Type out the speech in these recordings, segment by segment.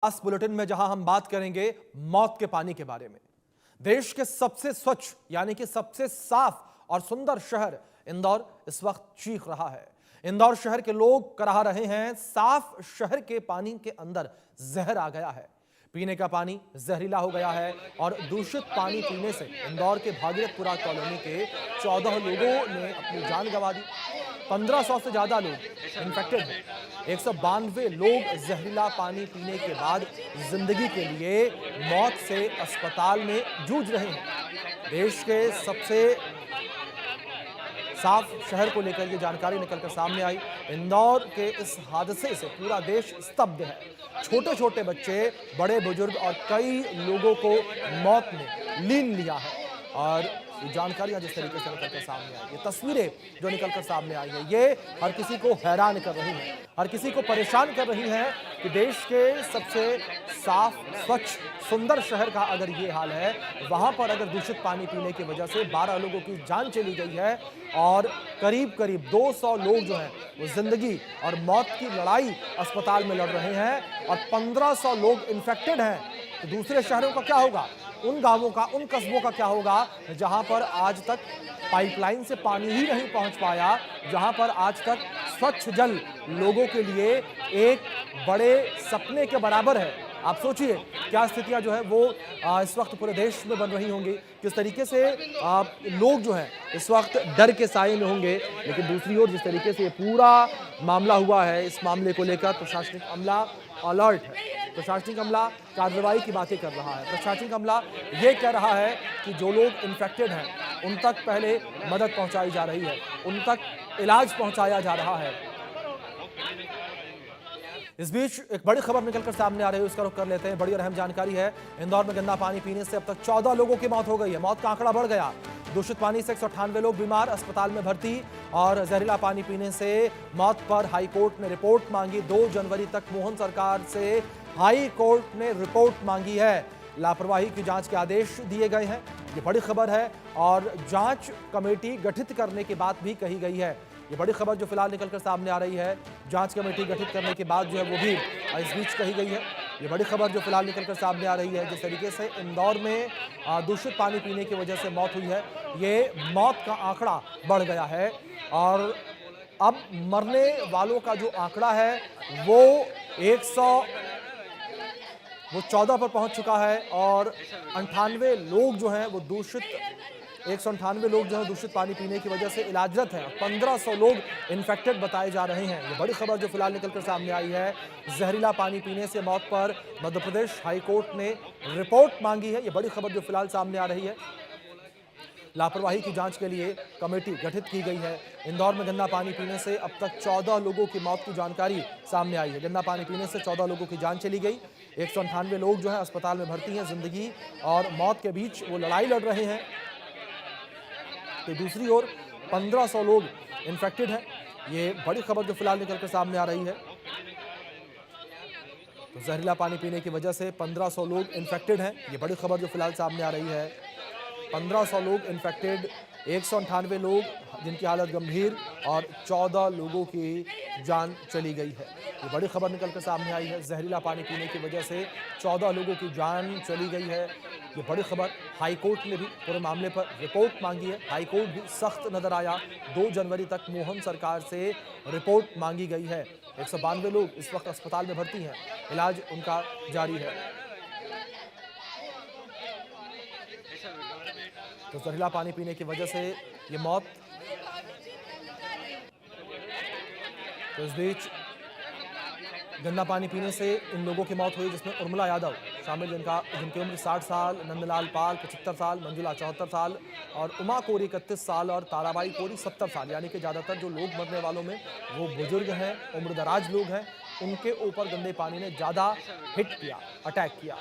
खास बुलेटिन में जहां हम बात करेंगे मौत के पानी के बारे में। देश के सबसे स्वच्छ यानी कि सबसे साफ और सुंदर शहर इंदौर इस वक्त चीख रहा है। इंदौर शहर के लोग कहा रहे हैं, साफ शहर के पानी के अंदर जहर आ गया है, पीने का पानी जहरीला हो गया है और दूषित पानी पीने से इंदौर के भागीरथपुरा कॉलोनी के 14 लोगों ने अपनी जान गंवा दी। 1500 से ज्यादा लोग इन्फेक्टेड हैं। 192 लोग जहरीला पानी पीने के बाद जिंदगी के लिए मौत से अस्पताल में जूझ रहे हैं। देश के सबसे साफ शहर को लेकर ये जानकारी निकलकर सामने आई। इंदौर के इस हादसे से पूरा देश स्तब्ध है। छोटे छोटे बच्चे, बड़े बुजुर्ग और कई लोगों को मौत ने लीन लिया है। और ये जानकारियां जिस तरीके से निकलकर सामने आई, ये तस्वीरें जो निकलकर सामने आई है, ये हर किसी को हैरान कर रही हैं, हर किसी को परेशान कर रही हैं कि देश के सबसे साफ, स्वच्छ, सुंदर शहर का अगर ये हाल है, वहां पर अगर दूषित पानी पीने की वजह से 12 लोगों की जान चली गई है और करीब करीब 200 लोग जो हैं वो जिंदगी और मौत की लड़ाई अस्पताल में लड़ रहे हैं और 1500 लोग इन्फेक्टेड हैं, तो दूसरे शहरों का क्या होगा? उन गांवों का, उन कस्बों का क्या होगा जहां पर आज तक पाइपलाइन से पानी ही नहीं पहुंच पाया, जहां पर आज तक स्वच्छ जल लोगों के लिए एक बड़े सपने के बराबर है। आप सोचिए क्या स्थितियां जो है वो इस वक्त पूरे देश में बन रही होंगी, किस तरीके से लोग जो हैं इस वक्त डर के साए में होंगे। लेकिन दूसरी ओर जिस तरीके से ये पूरा मामला हुआ है, इस मामले को लेकर प्रशासनिक अमला अलर्ट है। प्रशासनिक अमला कार्रवाई की बातें कर रहा है। प्रशासनिक अमला ये कह रहा है कि जो लोग इन्फेक्टेड हैं उन तक पहले मदद पहुंचाई जा रही है, उन तक इलाज पहुंचाया जा रहा है। इस बीच एक बड़ी खबर निकलकर सामने आ रही है, उसका रुख कर लेते हैं। बड़ी और अहम जानकारी है, इंदौर में गंदा पानी पीने से अब तक 14 लोगों की मौत हो गई है। मौत का आंकड़ा बढ़ गया। दूषित पानी से 198 लोग बीमार, अस्पताल में भर्ती। और जहरीला पानी पीने से मौत पर हाईकोर्ट ने रिपोर्ट मांगी। 2 जनवरी तक मोहन सरकार से हाई कोर्ट ने रिपोर्ट मांगी है। लापरवाही की जांच के आदेश दिए गए हैं, ये बड़ी खबर है। और जांच कमेटी गठित करने की बात भी कही गई है। ये बड़ी खबर जो फिलहाल निकलकर सामने आ रही है, जांच कमेटी गठित करने के बाद जो है वो भी इस बीच कही गई है। ये बड़ी खबर जो फिलहाल निकलकर सामने आ रही है, जिस तरीके से इंदौर में दूषित पानी पीने की वजह से मौत हुई है, ये मौत का आंकड़ा बढ़ गया है। और अब मरने वालों का जो आंकड़ा है वो 14 पर पहुंच चुका है। और 98 लोग जो हैं वो 198 लोग जो है दूषित पानी पीने की वजह से इलाजरत हैं। 1500 लोग इन्फेक्टेड बताए जा रहे हैं। ये बड़ी खबर जो फिलहाल निकलकर सामने आई है। जहरीला पानी पीने से मौत पर मध्य प्रदेश हाईकोर्ट ने रिपोर्ट मांगी है। ये बड़ी खबर जो फिलहाल सामने आ रही है। लापरवाही की जांच के लिए कमेटी गठित की गई है। इंदौर में गंदा पानी पीने से अब तक 14 लोगों की मौत की जानकारी सामने आई है। गंदा पानी पीने से 14 लोगों की जान चली गई। 198 लोग जो है अस्पताल में भर्ती हैं। जिंदगी और मौत के बीच वो लड़ाई लड़ रहे हैं। तो दूसरी ओर 1500 लोग इन्फेक्टेड हैं। ये बड़ी खबर जो फिलहाल निकलकर सामने आ रही है। तो जहरीला पानी पीने की वजह से 1500 लोग इन्फेक्टेड हैं। ये बड़ी खबर जो फिलहाल सामने आ रही है। 1500 लोग इन्फेक्टेड, 198 लोग जिनकी हालत गंभीर और 14 लोगों की जान चली गई है। ये बड़ी खबर निकलकर सामने आई है। जहरीला पानी पीने की वजह से 14 लोगों की जान चली गई है। ये बड़ी खबर। हाईकोर्ट ने भी पूरे मामले पर रिपोर्ट मांगी है। हाईकोर्ट भी सख्त नजर आया। 2 जनवरी तक मोहन सरकार से रिपोर्ट मांगी गई है। 192 लोग इस वक्त अस्पताल में भर्ती हैं, इलाज उनका जारी है। तो जहरीला पानी पीने की वजह से ये मौत। तो इस बीच गंदा पानी पीने से इन लोगों की मौत हुई, जिसमें उर्मिला यादव शामिल, जिनकी उम्र 60 साल, नंदलाल पाल 75 साल, मंजुला 74 साल और उमा कोरी 31 साल और ताराबाई कोरी 70 साल। यानी कि ज़्यादातर जो लोग मरने वालों में वो बुजुर्ग हैं, उम्रदराज लोग हैं। उनके ऊपर गंदे पानी ने ज़्यादा हिट किया, अटैक किया।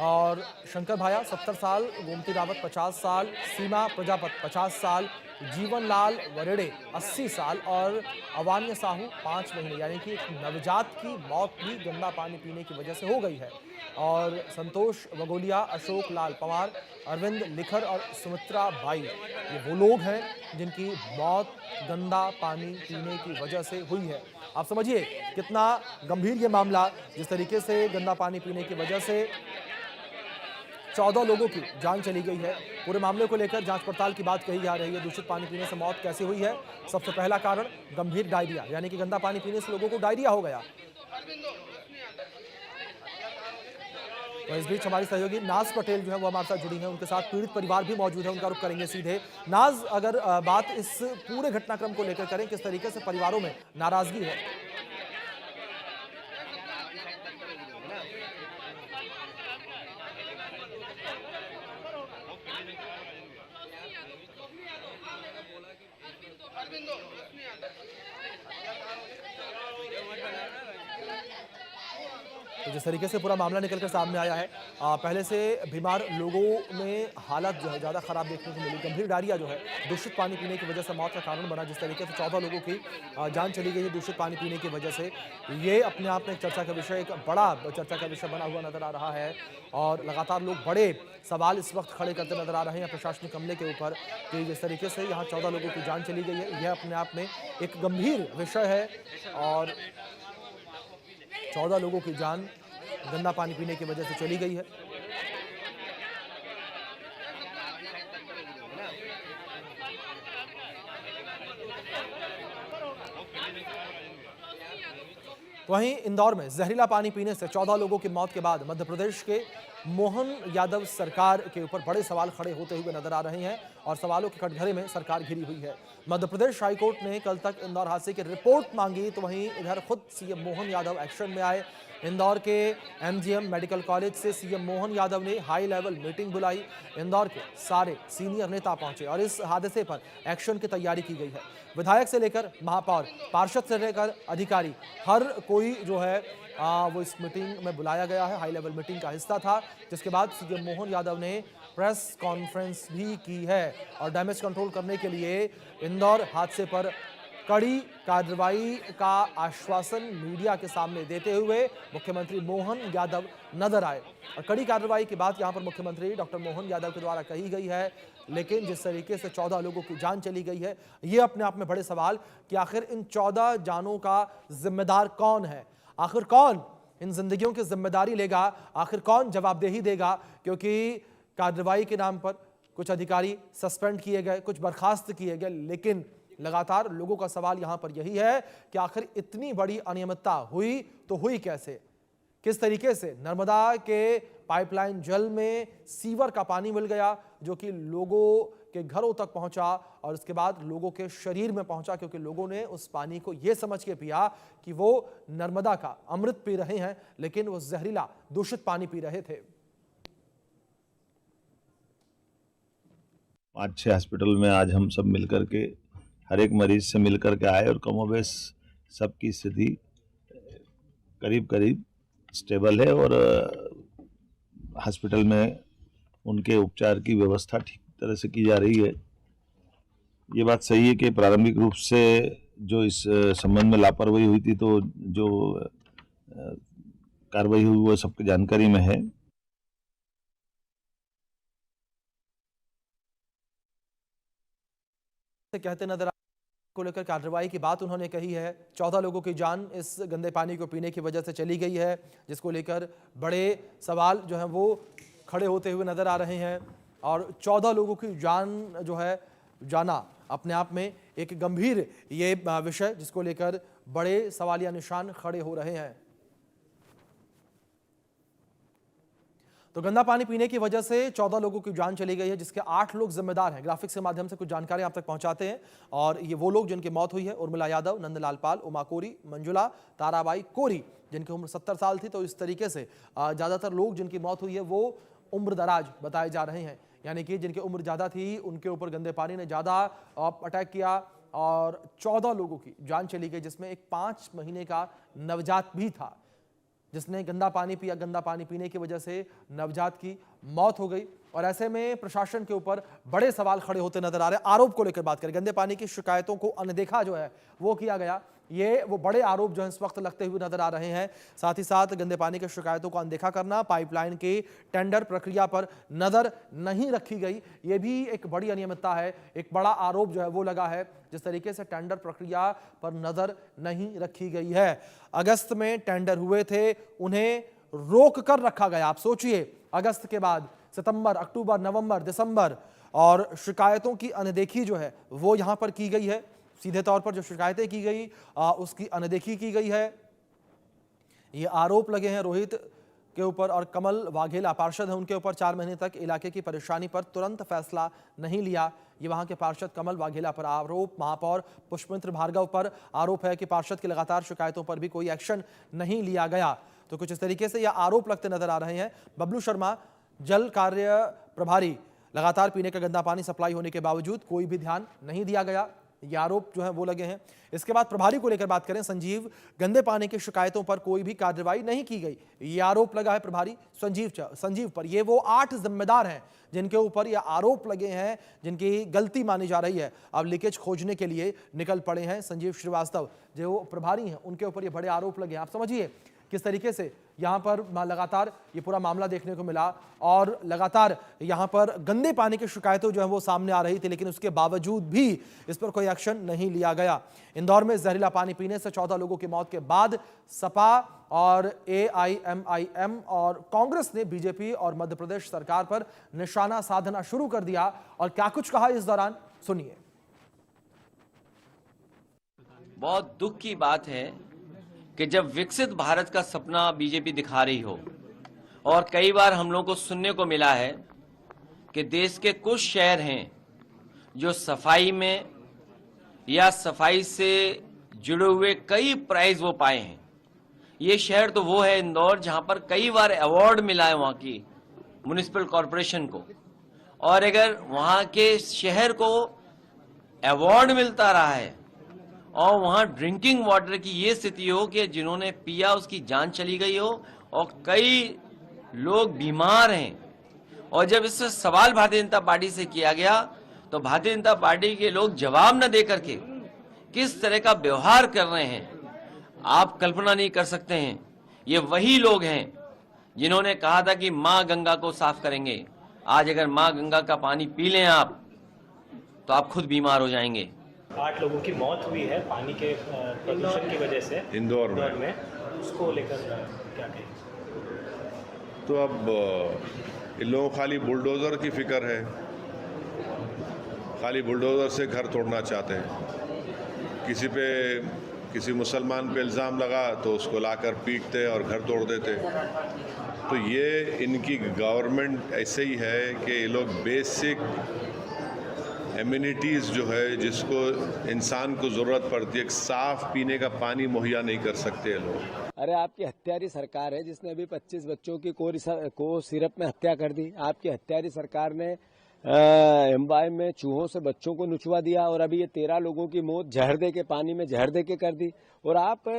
और शंकर भाया 70 साल, गोमती रावत 50 साल, सीमा प्रजापत 50 साल, जीवनलाल वरेड़े 80 साल और अवान्य साहू 5 महीने यानी कि एक नवजात की मौत भी गंदा पानी पीने की वजह से हो गई है। और संतोष वगोलिया, अशोक लाल पवार, अरविंद लिखर और सुमित्रा बाई ये वो लोग हैं जिनकी मौत गंदा पानी पीने की वजह से हुई है। आप समझिए कितना गंभीर ये मामला, जिस तरीके से गंदा पानी पीने की वजह से 14 लोगों की जान चली गई है। पूरे मामले को लेकर जांच पड़ताल की बात कही जा रही है। दूषित पानी पीने से मौत कैसे हुई है? सबसे पहला कारण गंभीर डायरिया, यानी कि गंदा पानी पीने से लोगों को डायरिया हो गया। तो इस बीच हमारी सहयोगी नाज पटेल जो है वो हमारे साथ जुड़ी हैं, उनके साथ पीड़ित परिवार भी मौजूद है, उनका रुख करेंगे सीधे। नाज, अगर बात इस पूरे घटनाक्रम को लेकर करें, किस तरीके से परिवारों में नाराजगी है? तो जिस तरीके से पूरा मामला निकलकर सामने आया है, पहले से बीमार लोगों में हालत जो है ज़्यादा खराब देखने को मिली। गंभीर डायरिया जो है दूषित पानी पीने की वजह से मौत का कारण बना। जिस तरीके से 14 लोगों की जान चली गई है दूषित पानी पीने की वजह से, ये अपने आप में एक चर्चा का विषय, एक बड़ा चर्चा का विषय बना हुआ नजर आ रहा है। और लगातार लोग बड़े सवाल इस वक्त खड़े करते नजर आ रहे हैं प्रशासनिक अमले के ऊपर कि जिस तरीके से यहाँ 14 लोगों की जान चली गई है, यह अपने आप में एक गंभीर विषय है। और 14 लोगों की जान गंदा पानी पीने की वजह से चली गई है। वहीं इंदौर में जहरीला पानी पीने से 14 लोगों की मौत के बाद मध्य प्रदेश के मोहन यादव सरकार के ऊपर बड़े सवाल खड़े होते हुए नजर आ रहे हैं और सवालों के कटघरे में सरकार घिरी हुई है। मध्य प्रदेश हाईकोर्ट ने कल तक इंदौर हादसे की रिपोर्ट मांगी, तो वहीं इधर खुद सीएम मोहन यादव एक्शन में आए। इंदौर के एमजीएम मेडिकल कॉलेज से सीएम मोहन यादव ने हाई लेवल मीटिंग बुलाई। इंदौर के सारे सीनियर नेता पहुंचे और इस हादसे पर एक्शन की तैयारी की गई है। विधायक से लेकर महापौर, पार्षद से लेकर अधिकारी, हर कोई जो है वो इस मीटिंग में बुलाया गया है। हाई लेवल मीटिंग का हिस्सा था, जिसके बाद सीएम मोहन यादव ने प्रेस कॉन्फ्रेंस भी की है और डैमेज कंट्रोल करने के लिए इंदौर हादसे पर कड़ी कार्रवाई का आश्वासन मीडिया के सामने देते हुए मुख्यमंत्री मोहन यादव नजर आए। और कड़ी कार्रवाई की बात यहां पर मुख्यमंत्री डॉक्टर मोहन यादव के द्वारा कही गई है, लेकिन जिस तरीके से 14 लोगों की जान चली गई है, ये अपने आप में बड़े सवाल कि आखिर इन 14 जानों का जिम्मेदार कौन है, आखिर कौन इन जिंदगियों की जिम्मेदारी लेगा, आखिर कौन जवाबदेही देगा। क्योंकि कार्रवाई के नाम पर कुछ अधिकारी सस्पेंड किए गए, कुछ बर्खास्त किए गए, लेकिन लगातार लोगों का सवाल यहां पर यही है कि आखिर इतनी बड़ी अनियमितता हुई तो हुई कैसे, किस तरीके से नर्मदा के पाइपलाइन जल में सीवर का पानी मिल गया जो कि लोगों के घरों तक पहुंचा और उसके बाद लोगों के शरीर में पहुंचा, क्योंकि लोगों ने उस पानी को यह समझ के पिया कि वो नर्मदा का अमृत पी रहे हैं, लेकिन वो जहरीला दूषित पानी पी रहे थे। 5-6 हॉस्पिटल में आज हम सब मिलकर के हर एक मरीज से मिलकर के आए और कमोबेश सबकी स्थिति करीब करीब स्टेबल है और हॉस्पिटल में उनके उपचार की व्यवस्था ठीक तरह से की जा रही है। ये बात सही है कि प्रारंभिक रूप से जो इस संबंध में लापरवाही हुई थी, तो जो कार्रवाई हुई वो सबकी जानकारी में है। कहते नजर को लेकर कार्रवाई की बात उन्होंने कही है। 14 लोगों की जान इस गंदे पानी को पीने की वजह से चली गई है, जिसको लेकर बड़े सवाल जो हैं वो खड़े होते हुए नजर आ रहे हैं। और 14 लोगों की जान जो है जाना अपने आप में एक गंभीर ये विषय, जिसको लेकर बड़े सवालिया निशान खड़े हो रहे हैं। तो गंदा पानी पीने की वजह से 14 लोगों की जान चली गई है, जिसके 8 लोग जिम्मेदार हैं। ग्राफिक्स के माध्यम से कुछ जानकारी आप तक पहुंचाते हैं और ये वो लोग जिनकी मौत हुई है: उर्मिला यादव, नंदलाल पाल, उमा कोरी, मंजुला ताराबाई कोरी, जिनकी उम्र 70 साल थी। तो इस तरीके से ज़्यादातर लोग जिनकी मौत हुई है वो उम्र दराज बताए जा रहे हैं, यानी कि जिनकी उम्र ज़्यादा थी उनके ऊपर गंदे पानी ने ज़्यादा अटैक किया और 14 लोगों की जान चली गई, जिसमें एक 5 महीने का नवजात भी था जिसने गंदा पानी पिया। गंदा पानी पीने की वजह से नवजात की मौत हो गई और ऐसे में प्रशासन के ऊपर बड़े सवाल खड़े होते नजर आ रहे हैं। आरोप को लेकर बात करें, गंदे पानी की शिकायतों को अनदेखा जो है वो किया गया, ये वो बड़े आरोप जो है इस वक्त लगते हुए नजर आ रहे हैं। साथ ही साथ गंदे पानी की शिकायतों को अनदेखा करना, पाइपलाइन की टेंडर प्रक्रिया पर नजर नहीं रखी गई, ये भी एक बड़ी अनियमितता है। एक बड़ा आरोप जो है वो लगा है, जिस तरीके से टेंडर प्रक्रिया पर नजर नहीं रखी गई है। अगस्त में टेंडर हुए थे, उन्हें रोक कर रखा गया। आप सोचिए, अगस्त के बाद सितंबर, अक्टूबर, नवंबर, दिसंबर, और शिकायतों की अनदेखी जो है वो यहां पर की गई है। सीधे तौर पर जो शिकायतें की गई उसकी अनदेखी की गई है। ये आरोप लगे हैं रोहित के ऊपर, और कमल वाघेला पार्षद हैं, उनके ऊपर 4 महीने तक इलाके की परेशानी पर तुरंत फैसला नहीं लिया। ये वहां के पार्षद कमल वाघेला पर आरोप। महापौर पुष्पमित्र भार्गव पर आरोप है कि पार्षद की लगातार शिकायतों पर भी कोई एक्शन नहीं लिया गया। तो कुछ इस तरीके से यह आरोप लगते नजर आ रहे हैं। बबलू शर्मा, जल कार्य प्रभारी, लगातार पीने का गंदा पानी सप्लाई होने के बावजूद कोई भी ध्यान नहीं दिया गया, ये आरोप जो है वो लगे हैं। इसके बाद प्रभारी को लेकर बात करें, संजीव, गंदे पानी की शिकायतों पर कोई भी कार्रवाई नहीं की गई, ये आरोप लगा है प्रभारी संजीव पर। ये वो 8 जिम्मेदार हैं जिनके ऊपर ये आरोप लगे हैं, जिनकी गलती मानी जा रही है। अब लीकेज खोजने के लिए निकल पड़े हैं संजीव श्रीवास्तव, जो प्रभारी हैं, उनके ऊपर ये बड़े आरोप लगे हैं। आप समझिए किस तरीके से यहां पर लगातार ये पूरा मामला देखने को मिला, और लगातार यहां पर गंदे पानी की शिकायतें जो है वो सामने आ रही थी, लेकिन उसके बावजूद भी इस पर कोई एक्शन नहीं लिया गया। इंदौर में जहरीला पानी पीने से 14 लोगों की मौत के बाद सपा और AIMIM और कांग्रेस ने बीजेपी और मध्य प्रदेश सरकार पर निशाना साधना शुरू कर दिया। और क्या कुछ कहा इस दौरान, सुनिए। बहुत दुख की बात है कि जब विकसित भारत का सपना बीजेपी दिखा रही हो, और कई बार हम लोग को सुनने को मिला है कि देश के कुछ शहर हैं जो सफाई में या सफाई से जुड़े हुए कई प्राइज वो पाए हैं। ये शहर तो वो है इंदौर, जहां पर कई बार अवार्ड मिला है वहां की म्युनिसिपल कॉरपोरेशन को। और अगर वहां के शहर को अवार्ड मिलता रहा है और वहां ड्रिंकिंग वाटर की ये स्थिति हो कि जिन्होंने पिया उसकी जान चली गई हो और कई लोग बीमार हैं, और जब इससे सवाल भारतीय जनता पार्टी से किया गया तो भारतीय जनता पार्टी के लोग जवाब न दे करके किस तरह का व्यवहार कर रहे हैं, आप कल्पना नहीं कर सकते हैं। ये वही लोग हैं जिन्होंने कहा था कि मां गंगा को साफ करेंगे। आज अगर मां गंगा का पानी पी लें आप, तो आप खुद बीमार हो जाएंगे। 8 लोगों की मौत हुई है पानी के प्रदूषण की वजह से इंदौर में, उसको लेकर क्या कहें? तो अब इन लोगों को खाली बुलडोज़र की फिक्र है, खाली बुलडोज़र से घर तोड़ना चाहते हैं। किसी मुसलमान पे इल्ज़ाम लगा तो उसको लाकर पीटते और घर तोड़ देते। तो ये इनकी गवर्नमेंट ऐसे ही है कि ये लोग बेसिक एमिनिटीज़ जो है, जिसको इंसान को ज़रूरत पड़ती है, साफ़ पीने का पानी मुहैया नहीं कर सकते लोग। अरे आपकी हत्यारी सरकार है जिसने अभी 25 बच्चों की को सिरप में हत्या कर दी। आपकी हत्यारी सरकार ने एम्बाई में चूहों से बच्चों को नुचवा दिया, और अभी ये 13 लोगों की मौत जहर दे के पानी में जहर दे के कर दी। और आप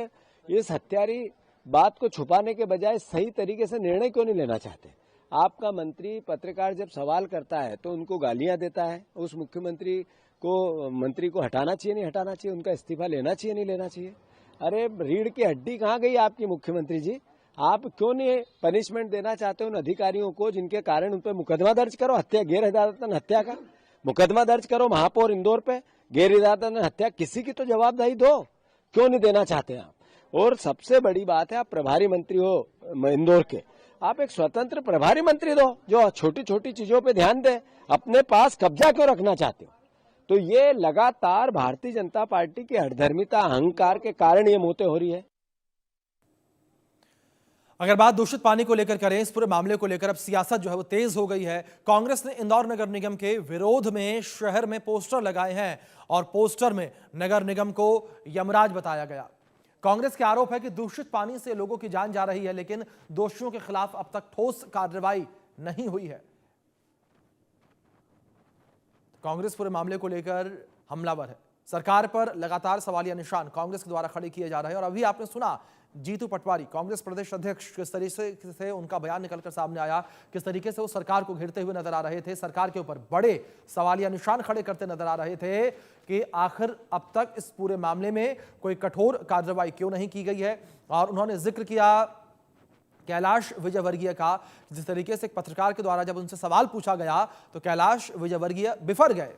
इस हत्यारी बात को छुपाने के बजाय सही तरीके से निर्णय क्यों नहीं लेना चाहते? आपका मंत्री पत्रकार जब सवाल करता है तो उनको गालियां देता है। उस मंत्री को हटाना चाहिए, नहीं हटाना चाहिए? उनका इस्तीफा लेना चाहिए, नहीं लेना चाहिए? अरे रीढ़ की हड्डी कहाँ गई आपकी मुख्यमंत्री जी? आप क्यों नहीं पनिशमेंट देना चाहते उन अधिकारियों को जिनके कारण उन पर मुकदमा दर्ज करो, गैर इरादतन हत्या का मुकदमा दर्ज करो। महापौर इंदौर पे गैर इरादतन हत्या, किसी की तो जवाबदेही दो, क्यों नहीं देना चाहते आप? और सबसे बड़ी बात है, आप प्रभारी मंत्री हो इंदौर के, आप एक स्वतंत्र प्रभारी मंत्री दो जो छोटी छोटी चीजों पे ध्यान दे। अपने पास कब्जा क्यों रखना चाहते हो? तो ये लगातार भारतीय जनता पार्टी की हठधर्मिता, अहंकार के कारण ये मौतें हो रही है। अगर बात दूषित पानी को लेकर करें, इस पूरे मामले को लेकर अब सियासत जो है वो तेज हो गई है। कांग्रेस ने इंदौर नगर निगम के विरोध में शहर में पोस्टर लगाए हैं, और पोस्टर में नगर निगम को यमराज बताया गया। कांग्रेस के आरोप है कि दूषित पानी से लोगों की जान जा रही है, लेकिन दोषियों के खिलाफ अब तक ठोस कार्रवाई नहीं हुई है। कांग्रेस पूरे मामले को लेकर हमलावर है। सरकार पर लगातार सवालिया निशान कांग्रेस के द्वारा खड़े किए जा रहे हैं। और अभी आपने सुना जीतू पटवारी कांग्रेस प्रदेश अध्यक्ष किस तरीके से उनका बयान निकलकर सामने आया, किस तरीके से वो सरकार को घेरते हुए नजर आ रहे थे, सरकार के ऊपर बड़े सवालिया निशान खड़े करते नजर आ रहे थे कि आखिर अब तक इस पूरे मामले में कोई कठोर कार्रवाई क्यों नहीं की गई है। और उन्होंने जिक्र किया कैलाश विजयवर्गीय का, जिस तरीके से एक पत्रकार के द्वारा जब उनसे सवाल पूछा गया तो कैलाश विजयवर्गीय बिफर गए।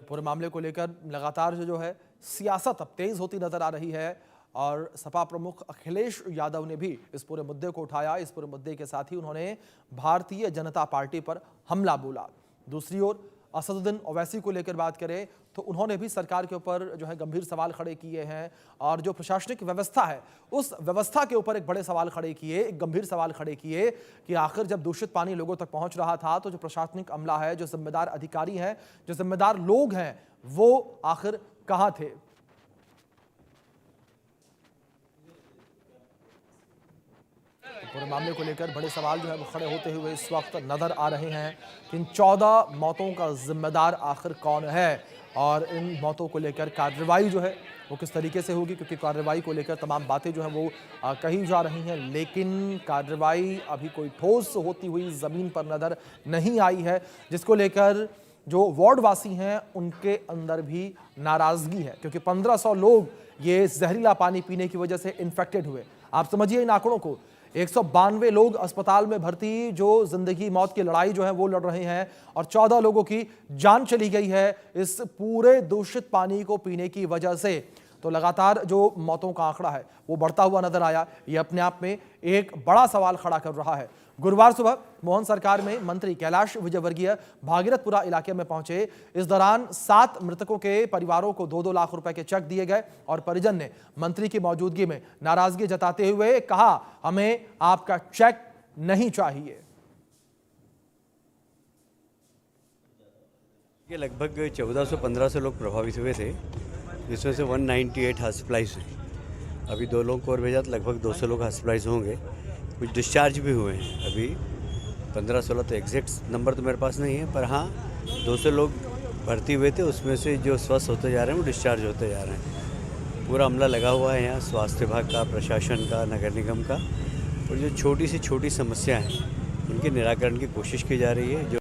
पूरे मामले को लेकर लगातार जो है सियासत अब तेज होती नजर आ रही है और सपा प्रमुख अखिलेश यादव ने भी इस पूरे मुद्दे को उठाया। इस पूरे मुद्दे के साथ ही उन्होंने भारतीय जनता पार्टी पर हमला बोला। दूसरी ओर असदुद्दीन ओवैसी को लेकर बात करें तो उन्होंने भी सरकार के ऊपर जो है गंभीर सवाल खड़े किए हैं और जो प्रशासनिक व्यवस्था है उस व्यवस्था के ऊपर एक बड़े सवाल खड़े किए, एक गंभीर सवाल खड़े किए कि आखिर जब दूषित पानी लोगों तक पहुंच रहा था तो जो प्रशासनिक अमला है, जो जिम्मेदार अधिकारी हैं, जो जिम्मेदार लोग हैं, वो आखिर कहां थे। पूरे मामले को लेकर बड़े सवाल जो है वो खड़े होते हुए इस वक्त नजर आ रहे हैं कि इन 14 मौतों का जिम्मेदार आखिर कौन है और इन मौतों को लेकर कार्रवाई जो है वो किस तरीके से होगी, क्योंकि कार्रवाई को लेकर तमाम बातें जो हैं वो कही जा रही हैं, लेकिन कार्रवाई अभी कोई ठोस होती हुई ज़मीन पर नज़र नहीं आई है, जिसको लेकर जो वार्डवासी हैं उनके अंदर भी नाराज़गी है, क्योंकि 1500 लोग ये जहरीला पानी पीने की वजह से इन्फेक्टेड हुए। आप समझिए इन आंकड़ों को, 192 लोग अस्पताल में भर्ती जो जिंदगी मौत की लड़ाई जो है वो लड़ रहे हैं और 14 लोगों की जान चली गई है इस पूरे दूषित पानी को पीने की वजह से। तो लगातार जो मौतों का आंकड़ा है वो बढ़ता हुआ नजर आया। ये अपने आप में एक बड़ा सवाल खड़ा कर रहा है। गुरुवार सुबह मोहन सरकार में मंत्री कैलाश विजयवर्गीय भागीरथपुरा इलाके में पहुंचे। इस दौरान 7 मृतकों के परिवारों को 2-2 लाख रुपए के चेक दिए गए और परिजन ने मंत्री की मौजूदगी में नाराजगी जताते हुए कहा, हमें आपका चेक नहीं चाहिए। लगभग 1400-1500 लोग प्रभावित हुए थे, जिसमें से 198 हॉस्पिटलाइज हैं। अभी 2 लोगों को और भेजा तो लगभग 200 लोग हॉस्पिटलाइज होंगे। कुछ डिस्चार्ज भी हुए हैं। अभी 15-16 तो एग्जैक्ट नंबर तो मेरे पास नहीं है, पर हाँ 200 लोग भर्ती हुए थे, उसमें से जो स्वस्थ होते जा रहे हैं वो डिस्चार्ज होते जा रहे हैं। पूरा अमला लगा हुआ है यहाँ, स्वास्थ्य विभाग का, प्रशासन का, नगर निगम का, और जो छोटी से छोटी समस्या हैं उनके निराकरण की कोशिश की जा रही है। जो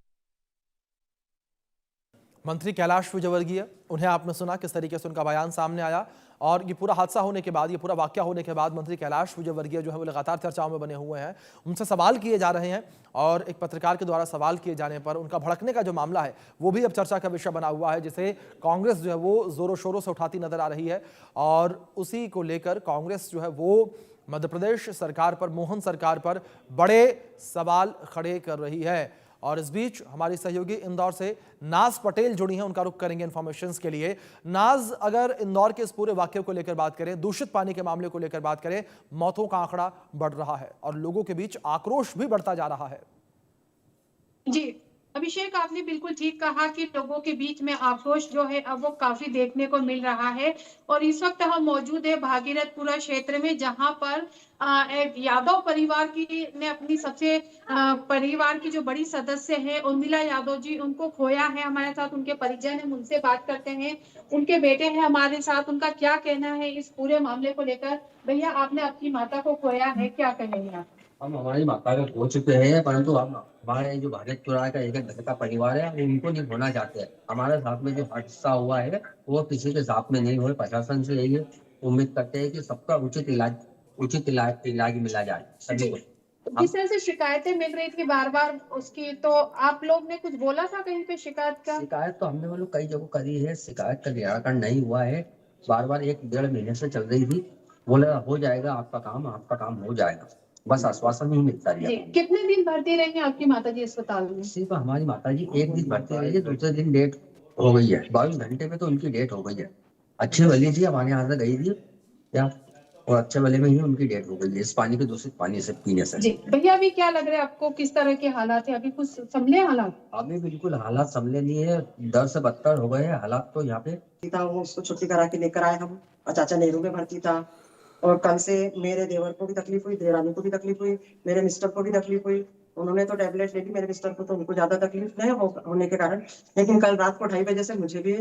मंत्री कैलाश विजयवर्गीय, उन्हें आपने सुना किस तरीके से उनका बयान सामने आया और ये पूरा हादसा होने के बाद, ये पूरा वाकया होने के बाद मंत्री कैलाश विजयवर्गीय जो है वो लगातार चर्चाओं में बने हुए हैं। उनसे सवाल किए जा रहे हैं और एक पत्रकार के द्वारा सवाल किए जाने पर उनका भड़कने का जो मामला है वो भी अब चर्चा का विषय बना हुआ है, जिसे कांग्रेस जो है वो जोरों शोरों से उठाती नजर आ रही है। और उसी को लेकर कांग्रेस जो है वो मध्य प्रदेश सरकार पर, मोहन सरकार पर बड़े सवाल खड़े कर रही है। और इस बीच हमारी सहयोगी इंदौर से नाज पटेल जुड़ी हैं, उनका रुख करेंगे इन्फॉर्मेशंस के लिए। नाज, अगर इंदौर के इस पूरे वाकये को लेकर बात करें, दूषित पानी के मामले को लेकर बात करें, मौतों का आंकड़ा बढ़ रहा है और लोगों के बीच आक्रोश भी बढ़ता जा रहा है। जी अभिषेक, आपने बिल्कुल ठीक कहा कि लोगों के बीच में आक्रोश जो है अब वो काफी देखने को मिल रहा है। और इस वक्त हम मौजूद है भागीरथपुरा क्षेत्र में, जहां पर एक यादव परिवार की ने अपनी सबसे परिवार की जो बड़ी सदस्य है उर्मिला यादव जी, उनको खोया है। हमारे साथ उनके परिजन है, उनसे बात करते हैं। उनके बेटे हैं हमारे साथ, उनका क्या कहना है इस पूरे मामले को लेकर। भैया, आपने आपकी माता को खोया है, क्या कहेंगे आप? हम हमारी माता को खो चुके हैं, परंतु हम हमारे जो भागीरथपुरा का एक घर का परिवार है, उनको नहीं खोना चाहते हैं। हमारे साथ में जो हादसा हुआ है वो किसी के साथ में नहीं हुआ। प्रशासन से यही उम्मीद करते हैं कि सबका उचित इलाज मिला जाए सभी को। जिस तरह से शिकायतें मिल रही थी बार बार उसकी, तो आप लोग ने कुछ बोला था कहीं पे शिकायत का? शिकायत तो हमने लोग कई जगह करी है, शिकायत का निराकरण नहीं हुआ है। बार बार 1-1.5 महीने से चल रही थी, बोला हो जाएगा आपका काम हो जाएगा, बस आश्वासन ही मिलता रहा। कितने दिन भर्ती रही है आपकी माताजी अस्पताल में? सिर्फ हमारी माताजी 1 दिन भर्ती रही है, दूसरे दिन डेट हो गई है। 22 घंटे में तो उनकी डेट हो गई है। अच्छे वाली थी, हमारे यहाँ से गई थी या, और अच्छे वाले में ही उनकी डेट हो गई है इस पानी के दूषित पानी से पीने से। जी भैया, अभी क्या लग रहा है आपको, किस तरह के हालात है अभी? कुछ संभले हालात? अभी बिल्कुल हालात संभले नहीं है, डर से बदतर हो गए हैं हालात। तो यहाँ पे था वो, उसको छुट्टी करा के लेकर आए हम, और चाचा नेहरू में भर्ती था। और कल से मेरे देवर को भी तकलीफ हुई, देवरानी को भी तकलीफ हुई, मेरे मिस्टर को भी तकलीफ हुई। उन्होंने तो टैबलेट ले ली, मेरे बिस्तर को तो उनको ज्यादा तकलीफ नहीं होने के कारण। लेकिन कल रात को 2:30 बजे से मुझे भी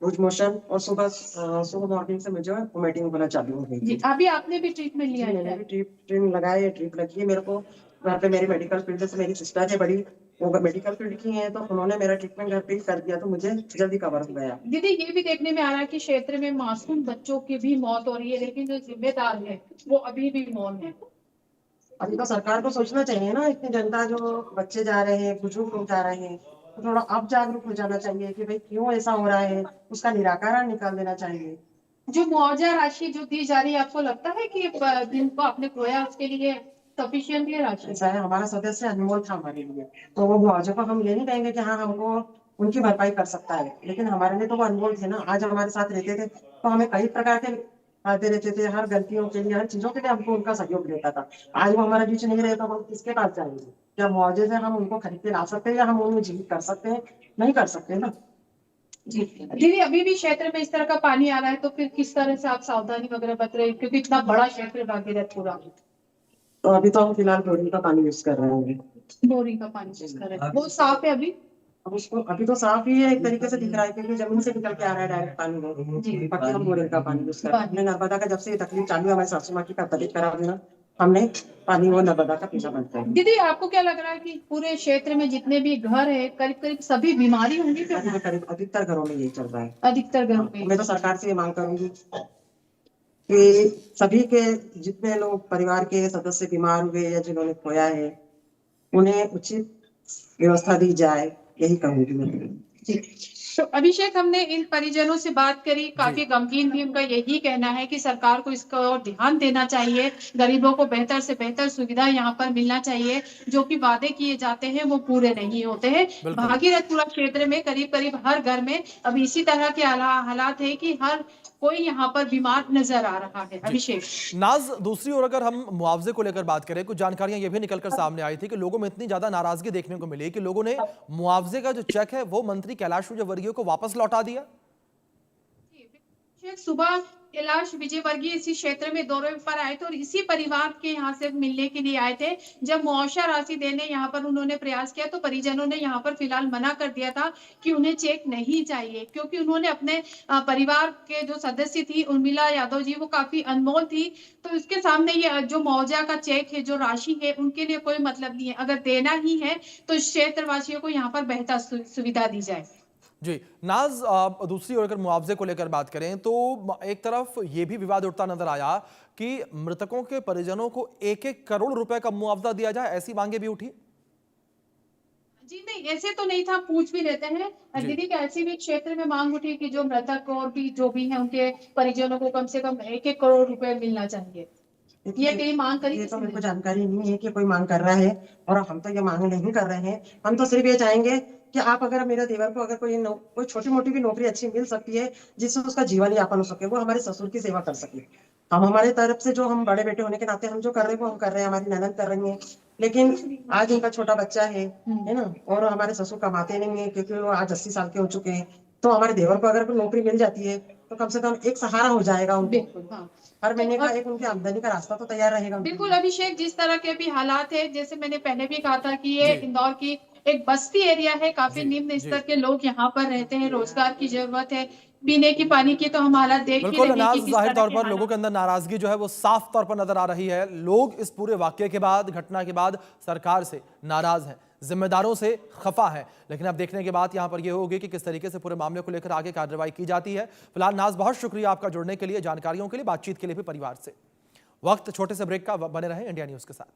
लूज मोशन और सुबह मॉर्निंग से मुझे वोमिटिंग होना चालू हो गई जी, थी। अभी आपने भी ट्रीटमेंट लिया मैंने है? भी ट्रीप लगाई, ट्रीप लगी है मेरे को। घर पे मेरी मेडिकल फील्ड से मेरी सिस्टर है बड़ी, वो मेडिकल फील्ड की है, तो उन्होंने मेरा ट्रीटमेंट घर पे ही कर दिया, तो मुझे जल्दी कवर हो गया। दीदी, ये भी देखने में आ रहा है कि क्षेत्र में मासूम बच्चों की भी मौत हो रही है, लेकिन जो जिम्मेदार है वो अभी भी मौन है। अभी तो सरकार को सोचना चाहिए ना, इतनी जनता जो बच्चे जा रहे हैं, बुजुर्ग लोग जा रहे हैं, तो थोड़ा अब जागरूक हो जाना चाहिए कि भाई क्यों ऐसा हो रहा है, उसका निराकरण निकाल देना चाहिए। जो मुआवजा राशि जो दी जा रही है, आपको लगता है कि जिनको आपने खोया उसके लिए सफिशिएंट है राशि? ऐसा है, हमारा सदस्य अनमोल था हमारे लिए, तो वो मुआवजे को हम ये नहीं कहेंगे कि हाँ हमको उनकी भरपाई कर सकता है, लेकिन हमारे लिए तो वो अनमोल थे ना। आज हमारे साथ रहते थे तो हमें कई प्रकार के फायदे रहते थे, हर गलतियों के लिए, हर चीजों के लिए हमको उनका सहयोग रहता था। आज वो हमारे बीच नहीं रहे तो हम किसके पास जाएंगे? क्या मुआवजे से हम उनको खरीद के ला सकते हैं या हम उन्हें जीवित कर सकते हैं? नहीं कर सकते ना। जी दीदी, अभी भी क्षेत्र में इस तरह का पानी आ रहा है, तो फिर किस तरह से आप सावधानी वगैरह बरत रहे हैं, क्योंकि इतना बड़ा क्षेत्र है भागीरथपुरा? तो अभी तो हम फिलहाल बोरिंग का पानी यूज कर रहे हैं। बोरिंग का पानी यूज कर रहे हैं, वो साफ है अभी? अब उसको अभी तो साफ ही है, एक तरीके से दिख रहा है, क्योंकि जमीन से निकल के आ रहा है डायरेक्ट पानी में। जी। बाकी हम बोरिंग का पानी यूज कर रहे हैं। हमने नर्मदा का जब से ये तकलीफ चालू है, हमारी सासू माँ की तबीयत खराब है ना, हमने पानी वो नर्मदा का पीछा बनता है। दीदी, आपको क्या लग रहा है कि पूरे क्षेत्र में जितने भी घर है, करीब करीब सभी बीमारी होंगी फिर? करीब अधिकतर घरों में यही चल रहा है। अधिकतर घरों में। मैं तो सरकार से ये मांग करूंगी कि सभी के जितने लोग परिवार के सदस्य बीमार हुए या जिन्होंने खोया है, उन्हें उचित व्यवस्था दी जाए, यही कहूंगी मैं। जी, तो अभिषेक, हमने इन परिजनों से बात करी, काफी गमगीन भी उनका यही कहना है कि सरकार को इसका और ध्यान देना चाहिए, गरीबों को बेहतर से बेहतर सुविधा यहाँ पर मिलना चाहिए, जो कि वादे किए जाते हैं वो पूरे नहीं होते हैं। भागीरथपुरा क्षेत्र में करीब करीब हर घर में अब इसी तरह के हालात है कि हर कोई यहाँ पर बीमार नजर आ रहा है। अभिषेक नाज, दूसरी ओर अगर हम मुआवजे को लेकर बात करें, कुछ जानकारियां ये भी निकलकर सामने आई थी कि लोगों में इतनी ज्यादा नाराजगी देखने को मिली कि लोगों ने मुआवजे का जो चेक है वो मंत्री कैलाश विजयवर्गीय को वापस लौटा दिया। सुबह कैलाश विजयवर्गीय इसी क्षेत्र में दौरे पर आए थे और इसी परिवार के यहाँ से मिलने के लिए आए थे। जब मुआवजा राशि देने यहाँ पर उन्होंने प्रयास किया तो परिजनों ने यहाँ पर फिलहाल मना कर दिया था कि उन्हें चेक नहीं चाहिए, क्योंकि उन्होंने अपने परिवार के जो सदस्य थी उर्मिला यादव जी, वो काफी अनमोल थी, तो इसके सामने ये जो मुआवजा का चेक है, जो राशि है, उनके लिए कोई मतलब नहीं है। अगर देना ही है तो क्षेत्रवासियों को यहाँ पर बेहतर सुविधा दी जाए। जी नाज, दूसरी ओर अगर मुआवजे को लेकर बात करें तो एक तरफ ये भी विवाद उठता नजर आया कि मृतकों के परिजनों को 1-1 करोड़ रुपए का मुआवजा दिया जाए, ऐसी मांगे भी उठी। जी नहीं, ऐसे तो नहीं था, पूछ भी लेते हैं दीदी कि ऐसी भी क्षेत्र में मांग उठी कि जो मृतक और भी जो भी है उनके परिजनों को कम से कम 1-1 करोड़ रुपए मिलना चाहिए, ये कहीं मांग करी? ये तो मेरे को जानकारी नहीं है कि कोई मांग कर रहा है, और हम तो ये मांग नहीं कर रहे हैं। हम तो सिर्फ ये चाहेंगे कि आप अगर मेरे देवर को अगर कोई छोटी मोटी भी नौकरी अच्छी मिल सकती है जिससे उसका जीवन यापन हो सके, वो हमारे ससुर की सेवा कर सके। हम हमारे तरफ से जो हम बड़े बेटे होने के नाते हम जो कर रहे हैं वो हम कर रहे हैं, हमारी ननद कर रही है, लेकिन आज उनका छोटा बच्चा है ना, और हमारे ससुर कमाते नहीं है क्योंकि वो आज 80 साल के हो चुके हैं। तो हमारे देवर को अगर कोई नौकरी मिल जाती है तो कम से कम एक सहारा हो जाएगा उनको, हर महीने का एक उनकी आमदनी का रास्ता तो तैयार रहेगा। बिल्कुल अभिषेक, जिस तरह के अभी हालात है, जैसे मैंने पहले भी कहा था कि ये इंदौर की एक बस्ती एरिया है, काफी निम्न स्तर के लोग यहाँ पर रहते हैं, रोजगार की जरूरत है, पीने की पानी की तो हम हालात देख ही रहे हैं कि किस जाहिर तरह तौर के पर लोगों के अंदर नाराजगी जो है वो साफ तौर पर नजर आ रही है। लोग इस पूरे वाकये के बाद, घटना के बाद सरकार से नाराज हैं, जिम्मेदारों से खफा है, लेकिन अब देखने के बाद यहां पर यह होगी कि किस तरीके से पूरे मामले को लेकर आगे कार्रवाई की जाती है। फिलहाल नाज, बहुत शुक्रिया आपका जुड़ने के लिए, जानकारियों के लिए, बातचीत के लिए भी परिवार से। वक्त छोटे से ब्रेक का, बने रहें इंडिया न्यूज के साथ।